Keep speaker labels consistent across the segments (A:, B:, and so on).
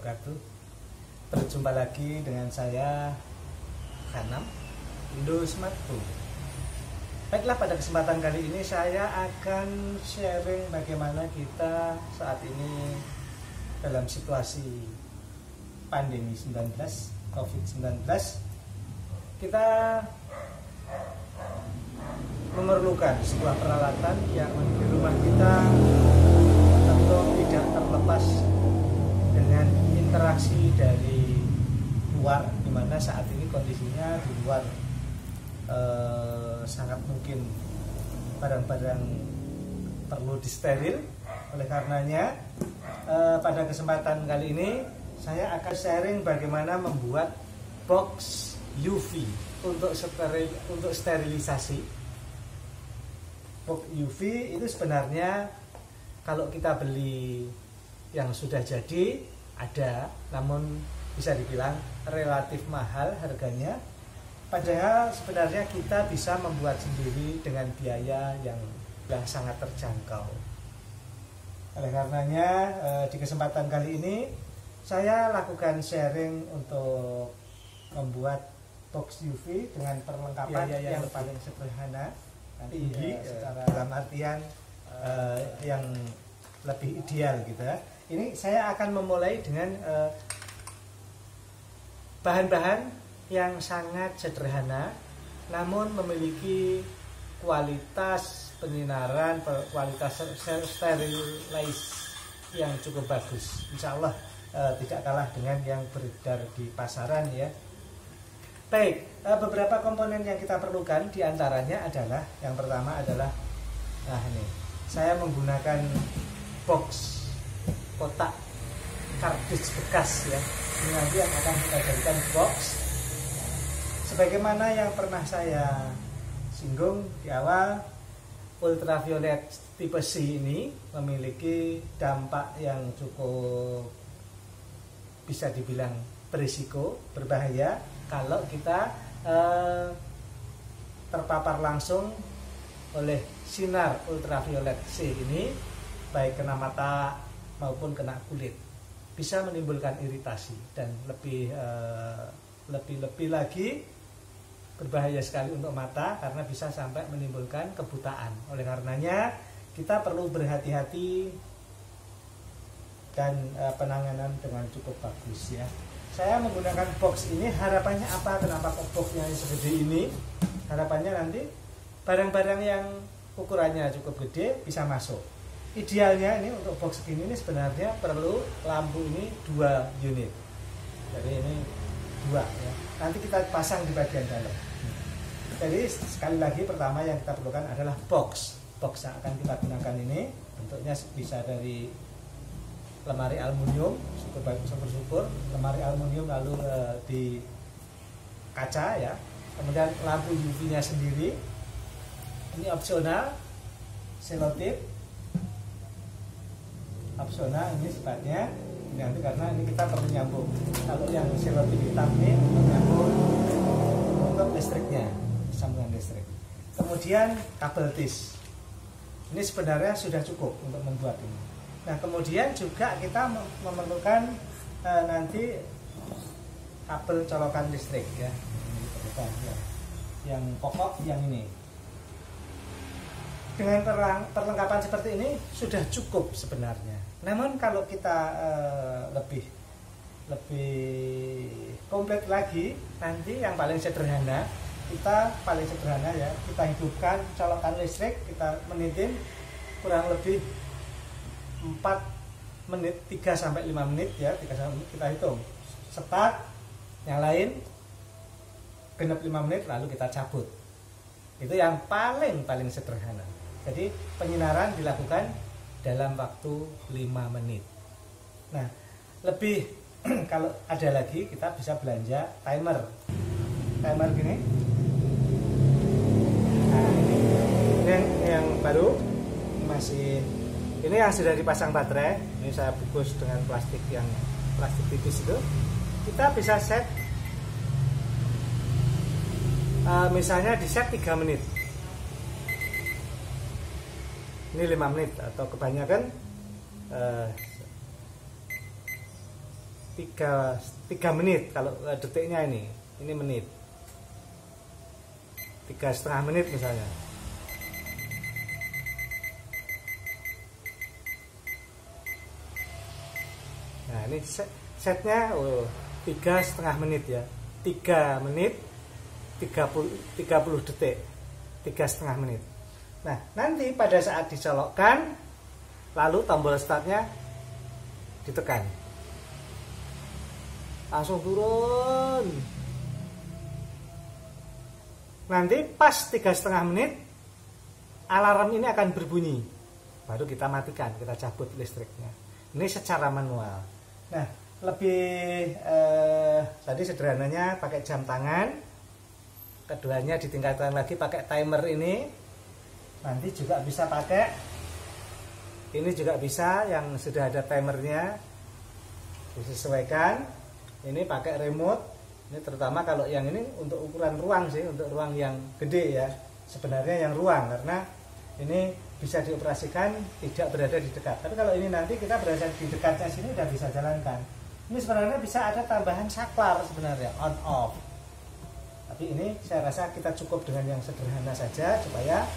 A: wabarakatuh. Berjumpa lagi dengan saya Hanam, Indo Smartphone. Baiklah, pada kesempatan kali ini saya akan sharing bagaimana kita saat ini dalam situasi pandemi 19, COVID-19. Kita memerlukan sebuah peralatan yang di rumah kita tentu tidak terlepas dengan interaksi dari luar, di mana saat ini kondisinya di luar sangat mungkin barang-barang perlu disteril. Oleh karenanya pada kesempatan kali ini saya akan sharing bagaimana membuat box UV untuk sterilisasi. Box UV itu sebenarnya kalau kita beli yang sudah jadi ada, namun bisa dibilang relatif mahal harganya. Padahal sebenarnya kita bisa membuat sendiri dengan biaya yang sangat terjangkau. Oleh karenanya di kesempatan kali ini saya lakukan sharing untuk membuat box UV dengan perlengkapan yang paling sederhana, tinggi secara dalam artian yang lebih ideal gitu ya. Ini saya akan memulai dengan bahan-bahan yang sangat sederhana namun memiliki kualitas penyinaran, kualitas sterilis yang cukup bagus. Insya Allah tidak kalah dengan yang beredar di pasaran ya. Baik, beberapa komponen yang kita perlukan diantaranya adalah, yang pertama adalah, nah ini saya menggunakan box kotak kardus bekas ya. Ini nanti yang akan kita jadikan box. Sebagaimana yang pernah saya singgung di awal, ultraviolet tipe C ini memiliki dampak yang cukup bisa dibilang berisiko, berbahaya kalau kita terpapar langsung oleh sinar ultraviolet C ini, baik kena mata maupun kena kulit, bisa menimbulkan iritasi dan lebih lagi berbahaya sekali untuk mata karena bisa sampai menimbulkan kebutaan. Oleh karenanya kita perlu berhati-hati dan penanganan dengan cukup bagus ya. Saya menggunakan box ini, harapannya apa? Kenapa boxnya segede ini? Harapannya nanti barang-barang yang ukurannya cukup gede bisa masuk. Idealnya ini untuk box segini ini sebenarnya perlu lampu ini 2 unit. Jadi ini 2 ya. Nanti kita pasang di bagian dalam. Jadi sekali lagi pertama yang kita perlukan adalah box. Box yang akan kita gunakan ini bentuknya bisa dari lemari aluminium, syukur-syukur lemari aluminium lalu di kaca ya. Kemudian lampu UV-nya sendiri. Ini opsional, selotip. Opsional ini sifatnya nanti karena ini kita perlu nyambung. Kalau yang selotip hitam ini untuk nyambung untuk listriknya, sambungan listrik. Kemudian kabel tis. Ini sebenarnya sudah cukup untuk membuat ini. Nah, kemudian juga kita memerlukan nanti kabel colokan listrik ya. Yang pokok yang ini. Dengan perlengkapan seperti ini sudah cukup sebenarnya. Namun kalau kita lebih komplit lagi, nanti yang paling sederhana ya, kita hidupkan colokan listrik, kita menitin kurang lebih 4 menit, 3 sampai 5 menit ya, 3 sampai 5 menit kita hitung. Start, nyalain, genep 5 menit lalu kita cabut. Itu yang paling sederhana. Jadi penyinaran dilakukan dalam waktu 5 menit. Nah, lebih kalau ada lagi kita bisa belanja timer. Timer gini. Nah, ini yang baru ini yang sudah dipasang baterai. Ini saya bungkus dengan plastik tipis itu. Kita bisa set misalnya di set 3 menit. Ini 5 menit atau kebanyakan 3 menit. Kalau detiknya ini menit, 3,5 menit misalnya. Nah ini setnya 3,5 menit ya, 3 menit 30 detik, 3,5 menit. Nah nanti pada saat dicolokkan, lalu tombol startnya ditekan, langsung turun. Nanti pas 3,5 menit alarm ini akan berbunyi, baru kita matikan, kita cabut listriknya. Ini secara manual. Nah lebih tadi sederhananya pakai jam tangan, keduanya ditingkatkan lagi pakai timer ini. Nanti juga bisa pakai ini, juga bisa yang sudah ada timernya, disesuaikan. Ini pakai remote. Ini terutama kalau yang ini untuk ukuran ruang sih, untuk ruang yang gede ya. Sebenarnya yang ruang, karena ini bisa dioperasikan tidak berada di dekat. Tapi kalau ini nanti kita berada di dekatnya sini udah bisa jalankan. Ini sebenarnya bisa ada tambahan saklar sebenarnya, on off. Tapi ini saya rasa kita cukup dengan yang sederhana saja supaya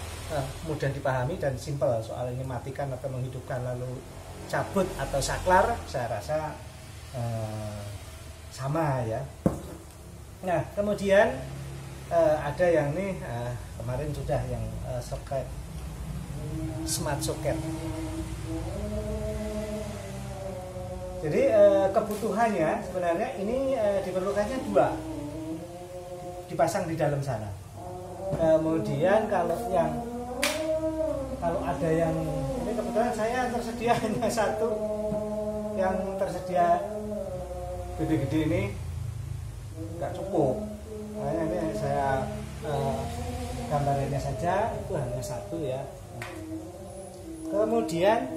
A: mudah dipahami dan simple. Soal ini matikan atau menghidupkan lalu cabut atau saklar, saya rasa sama ya. Nah kemudian ada yang nih kemarin sudah yang soket, smart socket. Jadi kebutuhannya sebenarnya ini diperlukannya 2, dipasang di dalam sana. Kemudian kalau ada yang ini kebetulan saya tersedia hanya 1 yang tersedia gede-gede ini, nggak cukup. Makanya ini saya gambarannya saja, itu hanya 1 ya. Kemudian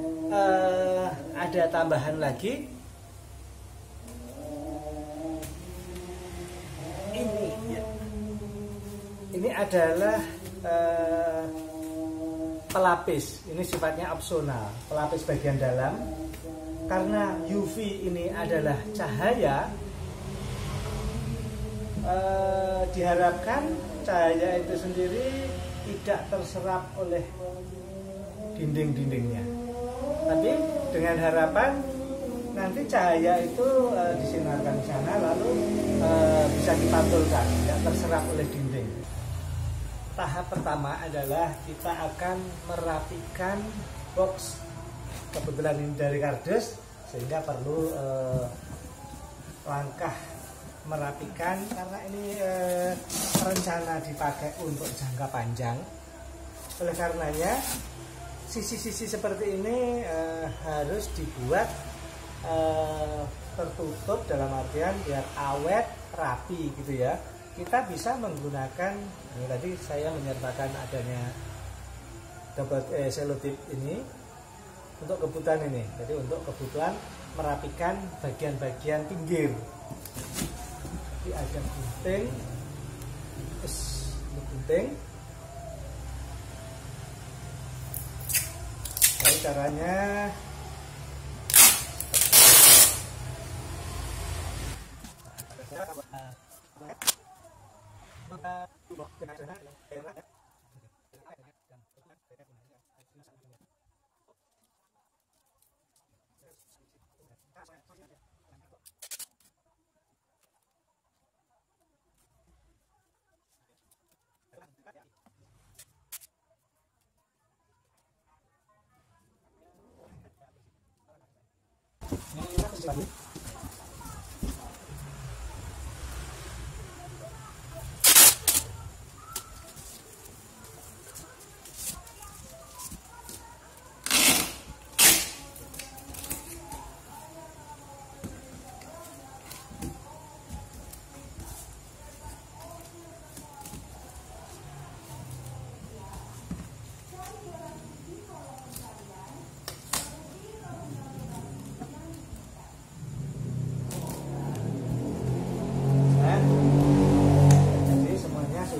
A: ada tambahan lagi, ini ya. Ini adalah pelapis. Ini sifatnya opsional, pelapis bagian dalam. Karena UV ini adalah cahaya, diharapkan cahaya itu sendiri tidak terserap oleh dinding-dindingnya. Tapi dengan harapan nanti cahaya itu disinarkan di sana, lalu bisa dipantulkan, tidak terserap oleh dinding. Tahap pertama adalah kita akan merapikan box. Kebetulan ini dari kardus, sehingga perlu langkah merapikan, karena ini rencana dipakai untuk jangka panjang. Oleh karenanya sisi-sisi seperti ini harus dibuat tertutup, dalam artian biar awet, rapi gitu ya. Kita bisa menggunakan, ini tadi saya menyertakan adanya double selotip ini untuk kebutuhan ini. Jadi untuk kebutuhan merapikan bagian-bagian pinggir. Jadi agak gunting, gunting. Jadi caranya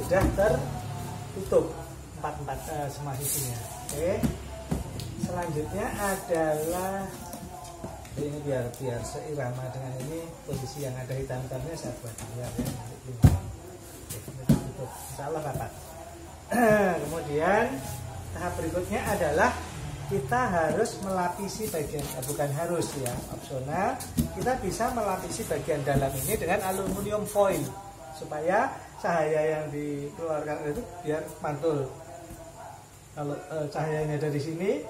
A: sudah tertutup empat semua sisinya. Oke. Selanjutnya adalah ini biar seirama dengan ini. Posisi yang ada hitam-hitamnya saya buat biar ya, tutup. Insya Allah rapat. Kemudian tahap berikutnya adalah kita harus melapisi bagian, bukan harus ya, opsional. Kita bisa melapisi bagian dalam ini dengan aluminium foil supaya cahaya yang dikeluarkan itu biar mantul. Kalau cahayanya dari sini,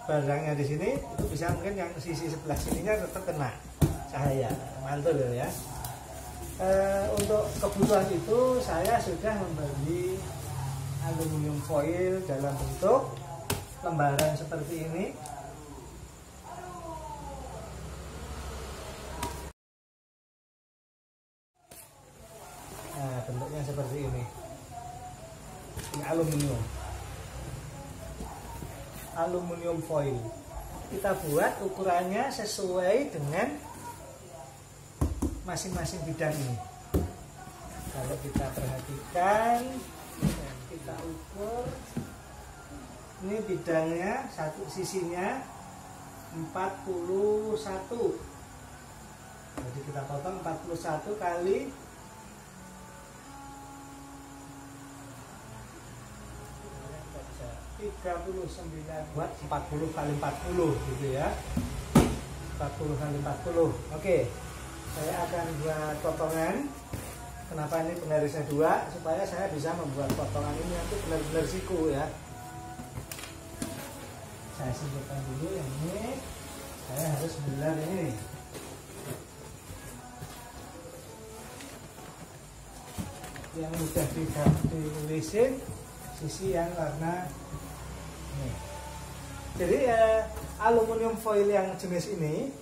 A: barangnya di sini, itu bisa mungkin yang sisi sebelah sininya tetap kena cahaya, mantul ya. Untuk kebutuhan itu saya sudah membeli aluminium foil dalam bentuk lembaran seperti ini. Nah, bentuknya seperti ini. Ini aluminium foil. Kita buat ukurannya sesuai dengan masing-masing bidang ini. Kalau kita perhatikan, kita ukur, ini bidangnya satu sisinya 41. Jadi kita potong 41 kali 39 buat 40 kali 40 gitu ya. 40 kali 40. Oke. Saya akan buat potongan. Kenapa ini penggarisnya 2? Supaya saya bisa membuat potongan ini nanti benar-benar siku ya. Saya singkirkan dulu yang ini. Saya harus benar ini. Yang mudah ditulisin sisi yang warna ini. Jadi aluminium foil yang jenis ini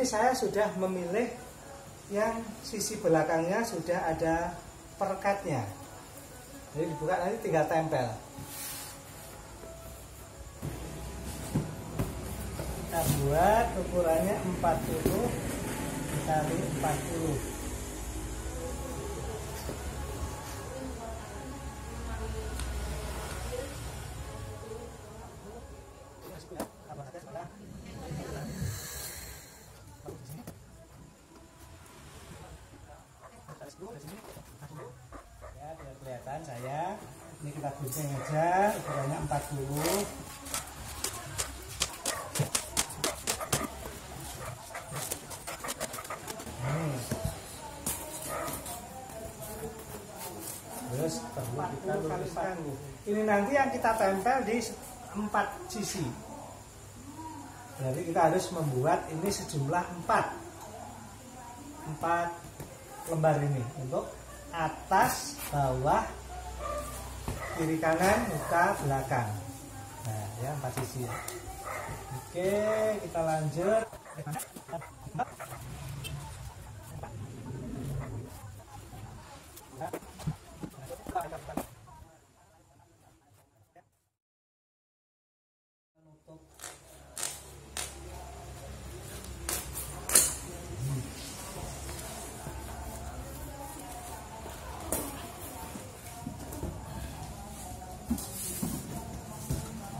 A: saya sudah memilih yang sisi belakangnya sudah ada perekatnya. Jadi dibuka nanti tinggal tempel. Kita buat ukurannya 40 kali 40. Ya, biar kelihatan saya. Ini kita gunting aja, ukurannya 40. Terus perlu kita luruskan. Ini nanti yang kita tempel di 4 sisi. Jadi kita harus membuat ini sejumlah 4 lembar ini untuk atas, bawah, kiri kanan, muka, belakang. Nah ya 4 sisi ya. Oke, kita lanjut.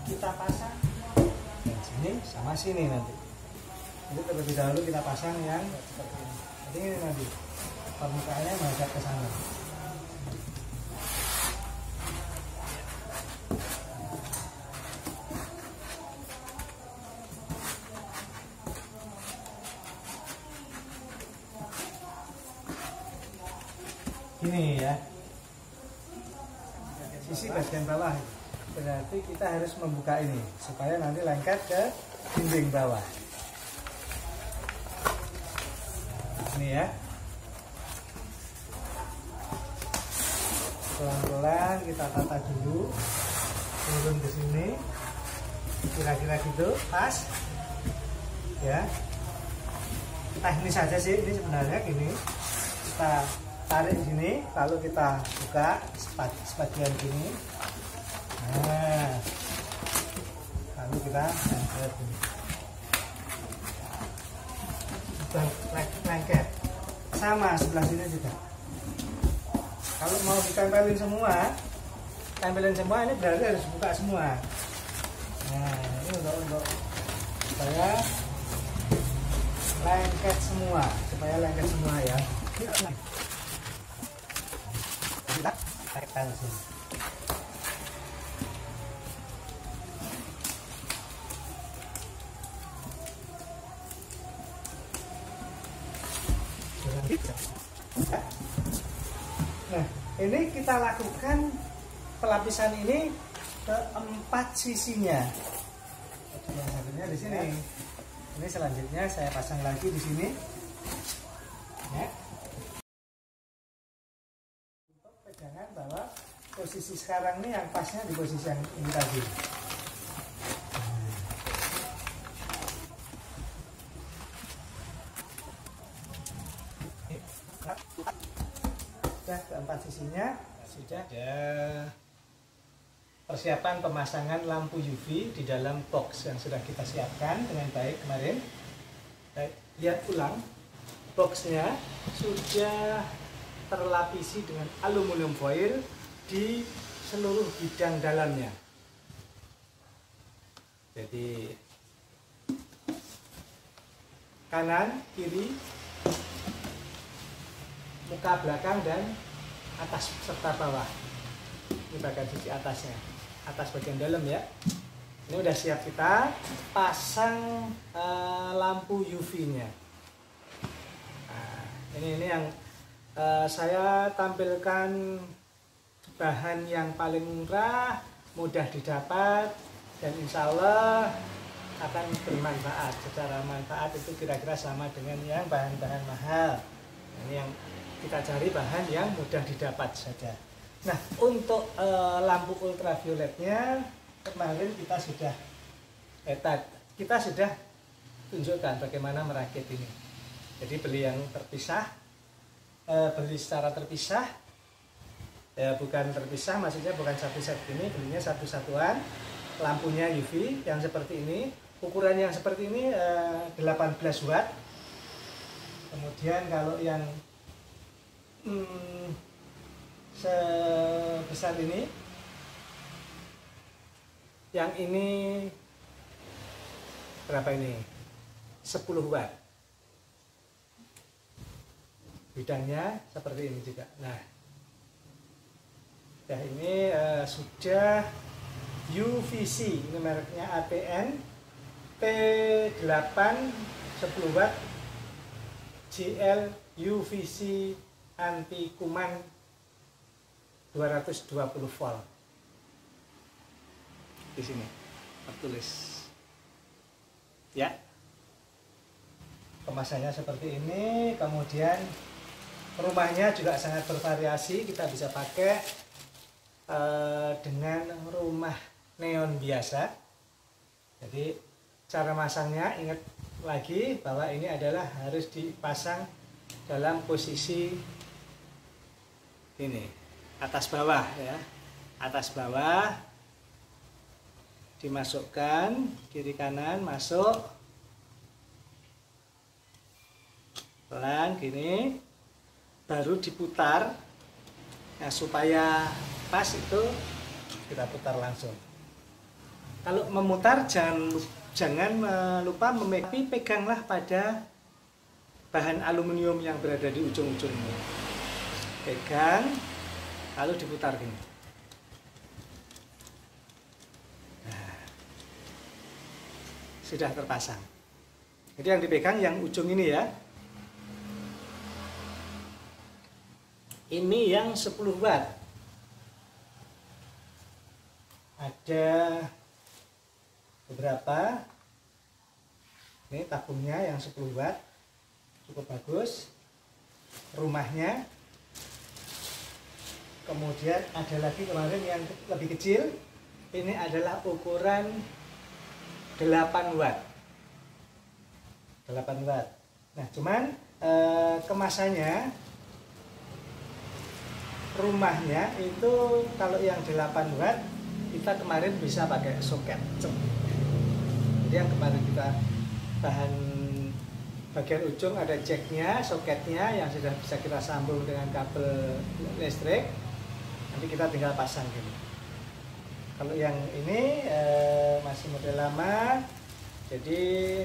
A: Kita pasang yang sini sama sini nanti. Jadi terlebih dahulu kita pasang yang seperti ini. Jadi ini nanti permukaannya menghadap ke sana. Ini ya. Sisi bagian bawah. Berarti kita harus membuka ini supaya nanti lengket ke dinding bawah. Ini ya. Pelan-pelan kita tata dulu. Turun ke sini. Kira-kira gitu, pas. Ya. Teknis saja sih ini sebenarnya gini. Kita tarik sini, lalu kita buka sebagian sini. Nah, lalu kita angkat ini. Lengket. Sama sebelah sini juga. Kalau mau ditempelin semua ini berarti harus buka semua. Nah, ini untuk saya lengket semua, supaya lengket semua ya. Kita tekan sini. Nah, ini kita lakukan pelapisan ini ke 4 sisinya. Yang satunya di sini. Ini selanjutnya saya pasang lagi di sini. Ya. Untuk pegangan bahwa posisi sekarang ini yang pasnya di posisi yang ini tadi. Sudah keempat sisinya sudah ada persiapan pemasangan lampu UV di dalam box yang sudah kita siapkan dengan baik kemarin. Lihat ulang, boxnya sudah terlapisi dengan aluminium foil di seluruh bidang dalamnya. Jadi kanan, kiri, muka belakang dan atas serta bawah. Ini bagian sisi atasnya, atas bagian dalam ya. Ini udah siap kita pasang lampu UV-nya. Nah, ini yang saya tampilkan bahan yang paling murah, mudah didapat, dan insya Allah akan bermanfaat. Secara manfaat itu kira-kira sama dengan yang bahan-bahan mahal. Ini yang kita cari bahan yang mudah didapat saja. Nah, untuk lampu ultravioletnya kemarin kita sudah tunjukkan bagaimana merakit ini. Jadi beli yang terpisah, beli secara terpisah, ya bukan terpisah, maksudnya bukan satu set ini, belinya satu satuan. Lampunya UV yang seperti ini, ukuran yang seperti ini 18 watt. Kemudian kalau yang sebesar ini, yang ini berapa ini? 10 watt. Bidangnya seperti ini juga. Nah, ya ini sudah UVC, ini mereknya ATN P8 10 watt GL UVC anti kuman 220 volt. Di sini tertulis. Ya. Kemasannya seperti ini, kemudian rumahnya juga sangat bervariasi, kita bisa pakai dengan rumah neon biasa. Jadi cara masangnya ingat lagi bahwa ini adalah harus dipasang dalam posisi ini, atas bawah ya, atas bawah, dimasukkan kiri kanan, masuk pelan gini, baru diputar ya, supaya pas itu kita putar langsung. Kalau memutar jangan lupa peganglah pada bahan aluminium yang berada di ujung-ujungnya. Pegang, lalu diputar gini. Nah, sudah terpasang. Jadi yang dipegang yang ujung ini ya. Ini yang 10 watt. Ada beberapa. Ini tabungnya yang 10 watt. Cukup bagus. Rumahnya. Kemudian ada lagi kemarin yang lebih kecil. Ini adalah ukuran 8 watt. 8 watt. Nah, cuman kemasannya, rumahnya itu kalau yang 8 watt kita kemarin bisa pakai soket. Jadi yang kemarin kita bahan bagian ujung ada jacknya, soketnya yang sudah bisa kita sambung dengan kabel listrik. Nanti kita tinggal pasang gini. Kalau yang ini masih model lama, jadi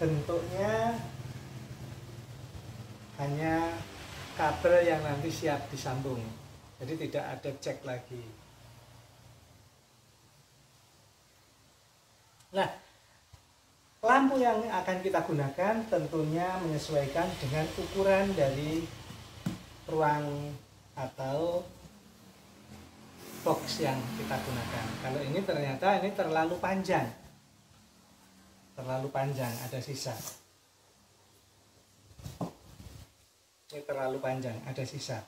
A: bentuknya hanya kabel yang nanti siap disambung, jadi tidak ada cek lagi. Nah, lampu yang akan kita gunakan tentunya menyesuaikan dengan ukuran dari ruang atau box yang kita gunakan. Kalau ini ternyata ini terlalu panjang, ada sisa. Ini terlalu panjang, ada sisa.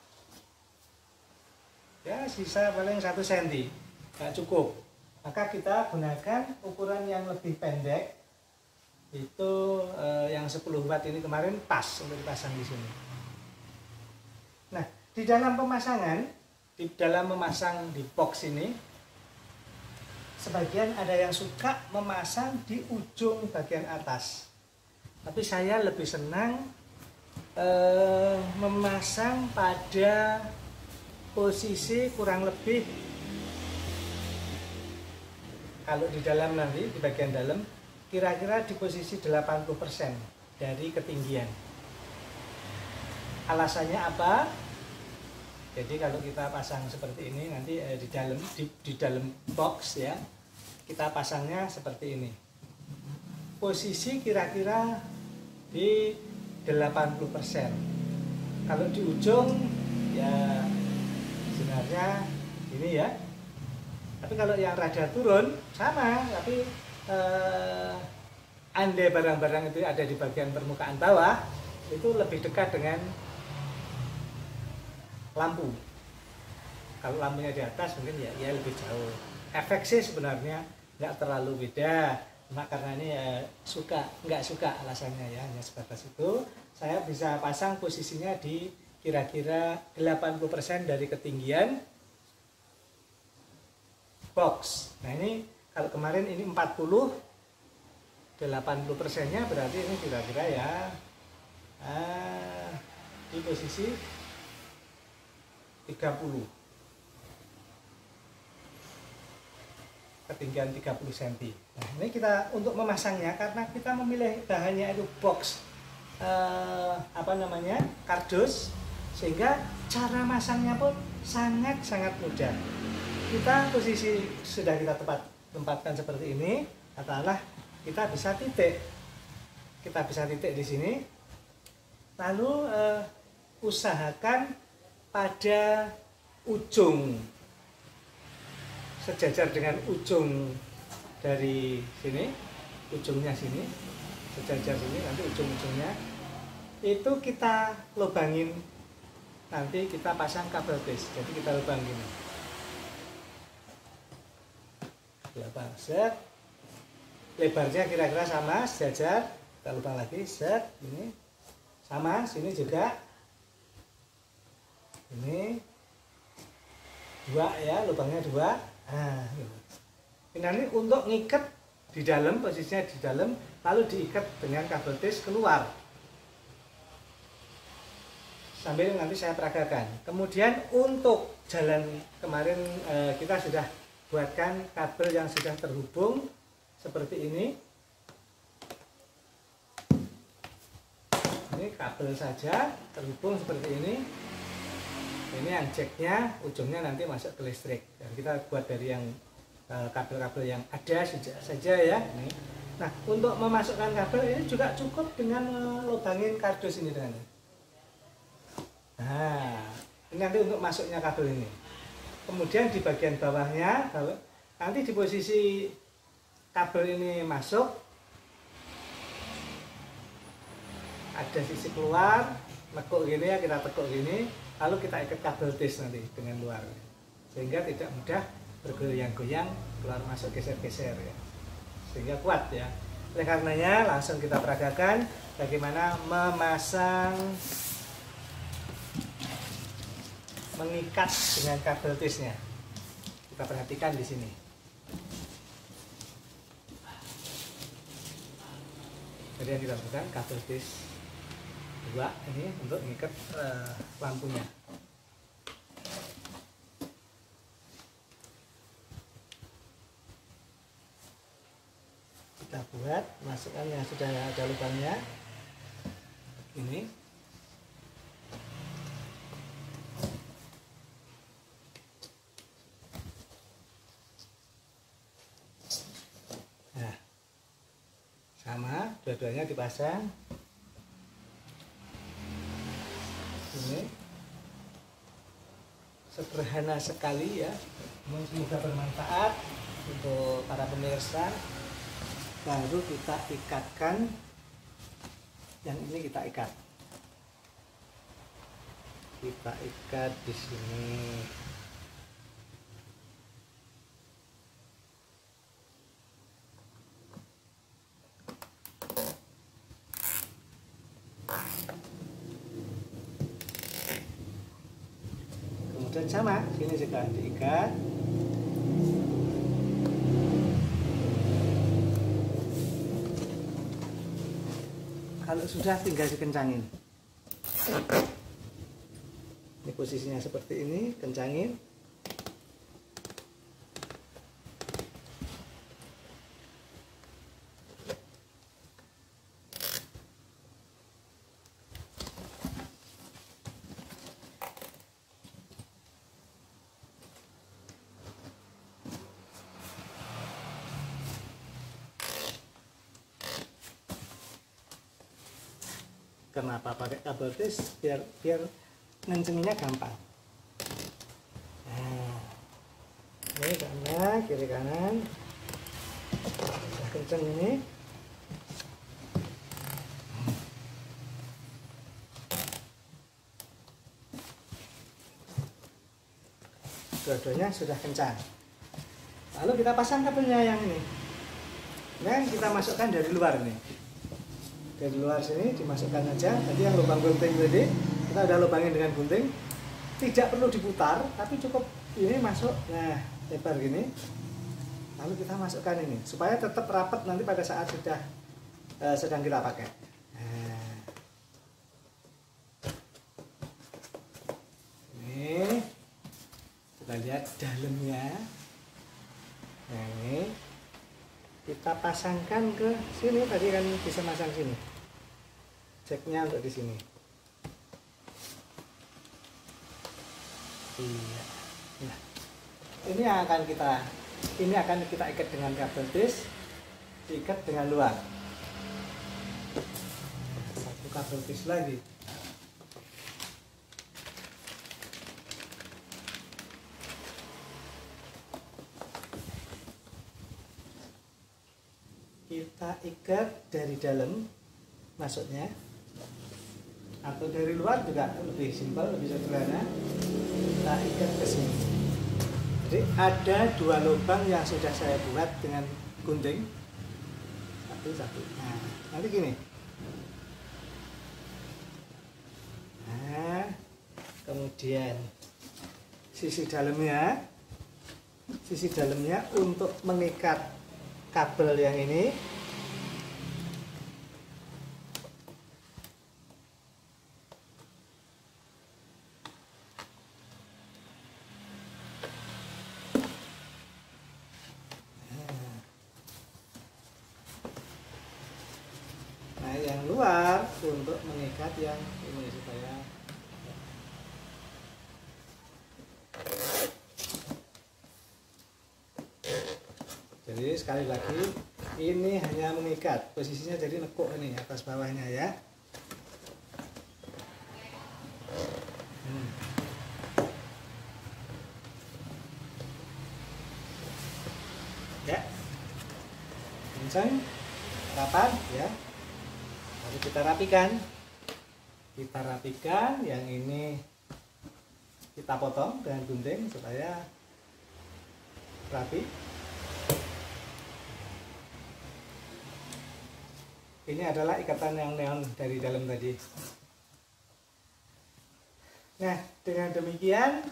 A: Ya, sisa paling 1 cm, nggak cukup. Maka kita gunakan ukuran yang lebih pendek. Itu yang 10 watt ini kemarin pas untuk dipasang di sini. Nah, di dalam pemasangan, di dalam memasang di box ini, sebagian ada yang suka memasang di ujung bagian atas. Tapi saya lebih senang memasang pada posisi kurang lebih, kalau di dalam nanti di bagian dalam kira-kira di posisi 80% dari ketinggian. Alasannya apa? Jadi kalau kita pasang seperti ini nanti di dalam box ya, kita pasangnya seperti ini. Posisi kira-kira di 80%. Kalau di ujung ya sebenarnya ini ya. Tapi kalau yang rada turun sama, tapi andai barang-barang itu ada di bagian permukaan bawah, itu lebih dekat dengan lampu. Kalau lampunya di atas mungkin ya lebih jauh. Efek sih sebenarnya nggak terlalu beda. Cuma karena ini nggak suka alasannya ya, hanya sebatas itu. Saya bisa pasang posisinya di kira-kira 80% dari ketinggian box. Nah ini kalau kemarin ini 40, 80%-nya berarti ini kira-kira ya di posisi 30. Ketinggian 30 cm. Nah, ini kita untuk memasangnya, karena kita memilih bahannya itu box kardus, sehingga cara masangnya pun sangat-sangat mudah. Kita posisi sudah kita tempatkan seperti ini, katakanlah kita bisa titik di sini, lalu usahakan pada ujung sejajar dengan ujung dari sini, ujungnya sini, sejajar sini, nanti ujung-ujungnya itu kita lubangin, nanti kita pasang kabel tis. Jadi kita lubangin, lubang set, lebarnya kira-kira sama, sejajar, kita lubang lagi, set, ini sama, sini juga, ini 2 ya, lubangnya 2. Nah, ini nanti untuk ngikat di dalam, posisinya di dalam, lalu diikat dengan kabel tis keluar. Sambil nanti saya peragakan. Kemudian untuk jalan kemarin kita sudah buatkan kabel yang sudah terhubung seperti ini. Ini kabel saja terhubung seperti ini. Ini yang jacknya, ujungnya nanti masuk ke listrik. Dan kita buat dari yang kabel-kabel yang ada saja ya. Ini. Nah, untuk memasukkan kabel ini juga cukup dengan lubangin kardus ini dengan. Nah, ini nanti untuk masuknya kabel ini. Kemudian di bagian bawahnya, nanti di posisi kabel ini masuk, ada sisi keluar, nekuk gini ya, kita tekuk gini. Lalu kita ikat kabel tis nanti dengan luar, sehingga tidak mudah bergoyang-goyang, keluar masuk geser-geser ya, sehingga kuat ya. Oleh karenanya langsung kita peragakan bagaimana memasang, mengikat dengan kabel tisnya. Kita perhatikan di sini. Jadi yang kita lakukan kabel tis 2 ini untuk mengikat lampunya. Kita buat, masukkan yang sudah ada lubangnya ini. dua-duanya dipasang ini. Sederhana sekali ya, semoga bermanfaat untuk para pemirsa. Baru kita ikatkan yang ini, kita ikat di sini. Kemudian sama, sini juga diikat. Kalau sudah tinggal dikencangin. Ini posisinya seperti ini, kencangin. Kenapa pakai kabel tis? Biar ngencenginnya gampang. Nah, ini kanan, kiri kanan, kenceng ini. Dua-duanya sudah kencang. Lalu kita pasang kabelnya yang ini. Nah, kita masukkan dari luar nih. Dari luar sini dimasukkan aja. Tadi yang lubang gunting tadi kita udah lubangin dengan gunting, tidak perlu diputar, tapi cukup ini masuk. Nah, lebar gini. Lalu kita masukkan ini supaya tetap rapat nanti pada saat sudah sedang kita pakai. Nah, ini kita lihat dalamnya. Nah, ini kita pasangkan ke sini. Tadi kan bisa masang sini. Ceknya untuk di sini. Iya. Nah, ini akan kita ikat dengan kabel tis, diikat dengan luar. Satu kabel tis lagi. Kita ikat dari dalam masuknya, atau dari luar juga lebih simpel, lebih sederhana. Kita ikat ke sini. Jadi ada dua lubang yang sudah saya buat dengan gunting, satu. Nah, nanti gini. Nah, kemudian sisi dalamnya untuk mengikat kabel yang ini. Nah, yang luar untuk mengikat yang ini supaya jadi sekali lagi ini hanya mengikat, posisinya jadi nekuk ini atas bawahnya ya. Ya, kencang, rapat ya. Lalu kita rapikan, yang ini kita potong dengan gunting supaya rapi. Ini adalah ikatan yang neon dari dalam tadi. Nah, dengan demikian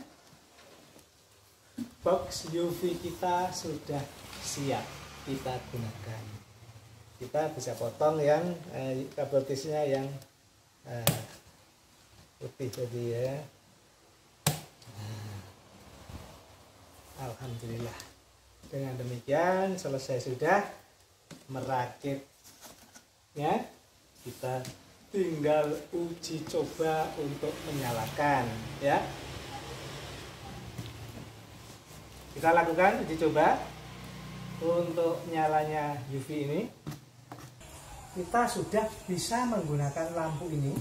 A: box UV kita sudah siap kita gunakan. Kita bisa potong yang kabel tisnya yang putih tadi ya. Alhamdulillah. Dengan demikian selesai sudah merakit. Ya, kita tinggal uji coba untuk menyalakan ya. Kita lakukan uji coba untuk nyalanya UV ini. kita sudah bisa menggunakan lampu ini.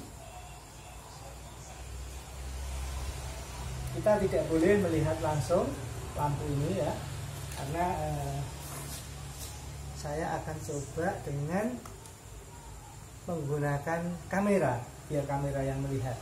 A: Kita tidak boleh melihat langsung lampu ini ya, karena saya akan coba dengan menggunakan kamera, biar kamera yang melihat.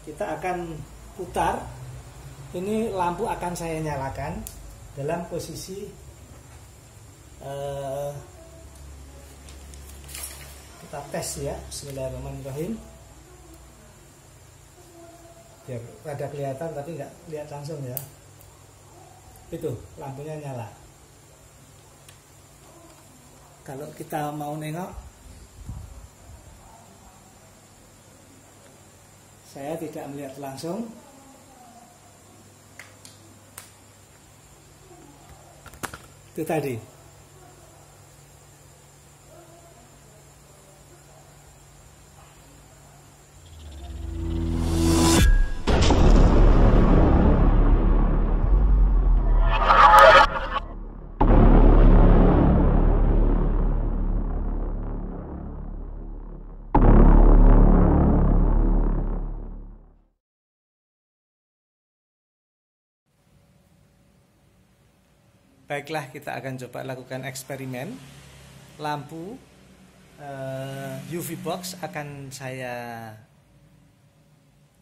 A: Kita akan putar. Ini lampu akan saya nyalakan dalam posisi kita tes ya. Bismillahirrahmanirrahim. Biar rada kelihatan tapi nggak lihat langsung ya. Itu lampunya nyala. Kalau kita mau nengok, saya tidak melihat langsung. Itu tadi. Baiklah, kita akan coba lakukan eksperimen. Lampu UV box akan saya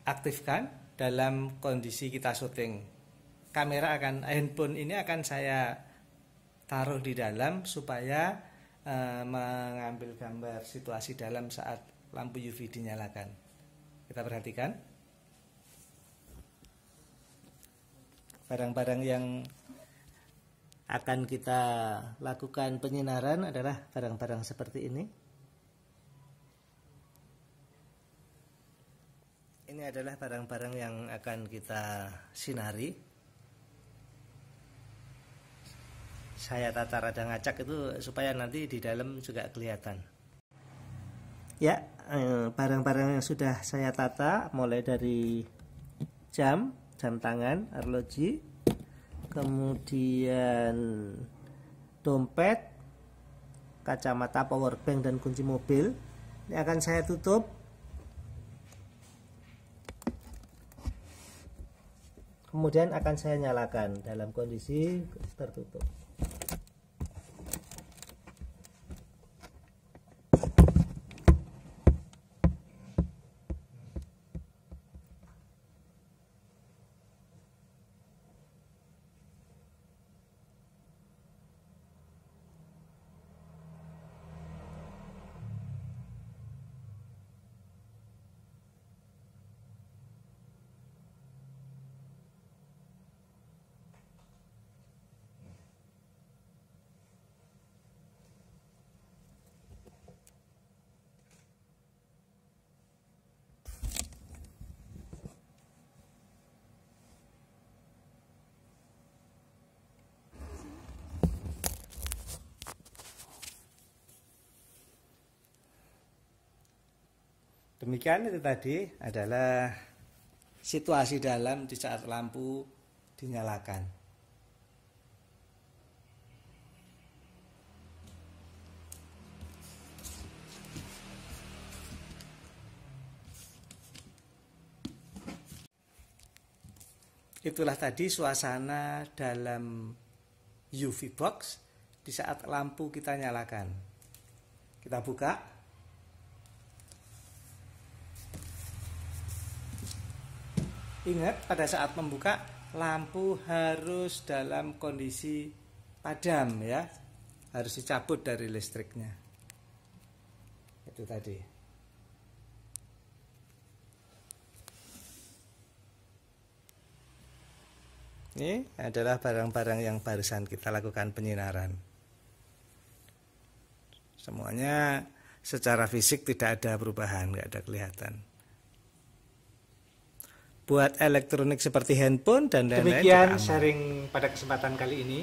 A: aktifkan dalam kondisi kita syuting. Handphone ini akan saya taruh di dalam supaya mengambil gambar situasi dalam saat lampu UV dinyalakan. Kita perhatikan. Barang-barang yang akan kita lakukan penyinaran adalah barang-barang seperti ini. Ini adalah barang-barang yang akan kita sinari. Saya tata rada ngacak itu supaya nanti di dalam juga kelihatan. Ya, barang-barang yang sudah saya tata mulai dari jam tangan, arloji, kemudian dompet, kacamata, power bank, dan kunci mobil. Ini akan saya tutup. Kemudian akan saya nyalakan dalam kondisi tertutup. Demikian, itu tadi adalah situasi dalam di saat lampu dinyalakan. Itulah tadi suasana dalam UV box di saat lampu kita nyalakan. Kita buka. Ingat, pada saat membuka lampu harus dalam kondisi padam ya. Harus dicabut dari listriknya. Itu tadi. Ini adalah barang-barang yang barusan kita lakukan penyinaran. Semuanya secara fisik tidak ada perubahan, nggak ada kelihatan. Buat elektronik seperti handphone dan lain-lain. Demikian sharing pada kesempatan kali ini.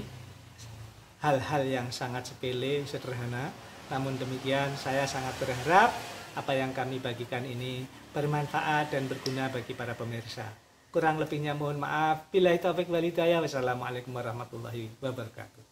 A: Hal-hal yang sangat sepele, sederhana. Namun demikian saya sangat berharap apa yang kami bagikan ini bermanfaat dan berguna bagi para pemirsa. Kurang lebihnya mohon maaf. Billahi taufik wal hidayah. Wassalamualaikum warahmatullahi wabarakatuh.